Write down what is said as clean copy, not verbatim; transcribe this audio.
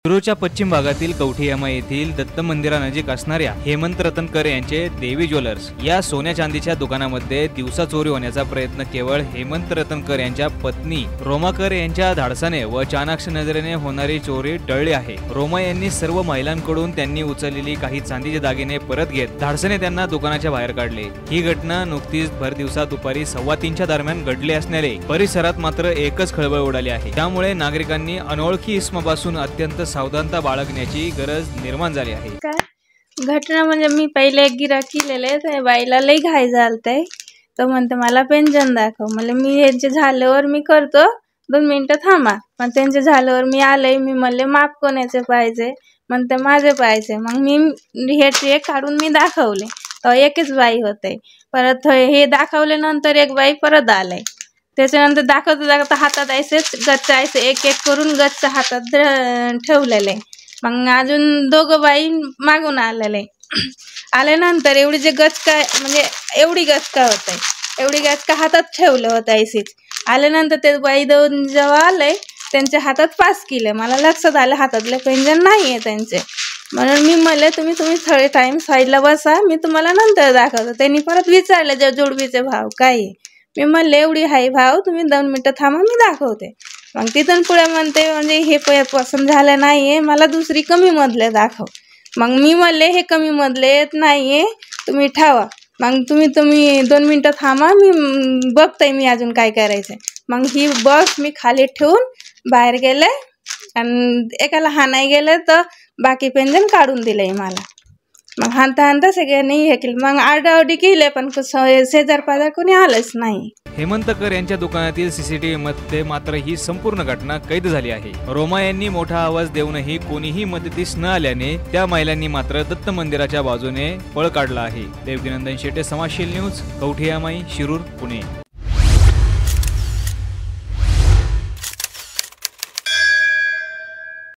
शिरूरच्या पश्चिम भागातील कवठीयामा येथील दत्त मंदिरानजीक असणाऱ्या हेमंत रतनकर यांचे देवी ज्वेलर्स या सोन्या चांदीच्या दुकानामध्ये दिवसा चोरी होण्याचा प्रयत्न केवळ हेमंत रतनकर यांच्या पत्नी रोमाकर यांच्या धाडसाने व चाणाक्ष नजरेने होणारी चोरी टळली आहे। रोमा यांनी सर्व महिलांकडून त्यांनी उचललेली काही चांदीचे दागिने परत घेत धाडसाने त्यांना दुकानाच्या बाहेर काढले। ही घटना नुकतीच भर दिवसा दुपारी 2:15 दरम्यान घडली असल्याने परिसरात मात्र एकच खळबळ उडाली आहे। त्यामुळे नागरिकांनी अनोळखी इसमापासून अत्यंत सावधानता बाळगण्याची गरज निर्माण झाली आहे। घटना म्हणजे मी पहिले एक गिराक केलेले त्या बाईला लई घाई झालते, तो म्हणते मला पेन्शन दाखव। म्हणजे मी यांचे झाल्यावर मी करतो, 2 मिनिटं थांबा। पण त्यांचे झाल्यावर मी आले, मी म्हणले माप कोणाचे पाहिजे, म्हणते माझे पाहिजे। मग मी हे ट्रे काढून मी दाखवले, तर एकच बाई होते। परत हे दाखवले नंतर एक बाई परत आले, त्याच्यानंतर दाखवता हातात ऐसेच गच्च ऐसे एक एक करून गच्च हातात ठेवलेले। मग अजून 2 बाई मागून आलेले। आल्यानंतर एवढी जे गचका म्हणजे एवढी गचका होते, एवढी गचका हातात ठेवलं होतं ऐसेच। आल्यानंतर ते बाई 2 जेव्हा आले त्यांच्या हातात 5 किलो, मला लक्षात आलं हातातले पेंजन नाही आहे त्यांचे। म्हणून मी म्हणले तुम्ही थोडे टाइम साईडला बसा, मी तुम्हाला नंतर दाखवतो। त्यांनी परत विचारले जे जोडवीचे भाव काय, मी म्हणले एवढी हाय भाव, तुम्ही 2 मिनिटं थांबा मी दाखवते। मग तिथून पुढे म्हणते म्हणजे हे पसंत झालं नाहीये, मला दुसरी कमी मधले दाखव। मग मी म्हणले हे कमी मधले येत नाहीये, तुम्ही ठेवा। मग तुम्ही 2 मिनिटं थांबा, मी बघते मी अजून काय करायचं। मग ही बॉक्स मी खाली ठेवून बाहेर गेले आणि एकाला हाणाय गेले तर बाकी पेंजन काढून दिले मला। मग हाणता सगळ्यांनी हे केलं, मग आरडाओरडी केले पण शेजार पाजार कोणी आलंच नाही। हेमंतकर यांच्या दुकानातील सीसीटीव्ही मध्ये मात्र ही संपूर्ण घटना कैद झाली आहे। रोमा यांनी मोठा आवाज देऊनही कोणीही मदतीस न आल्याने त्या महिलांनी मात्र दत्त मंदिराच्या बाजूने पळ काढला आहे। देवकीनंदन शेटे, समाजशील न्यूज, कवठीयामा, शिरूर, पुणे।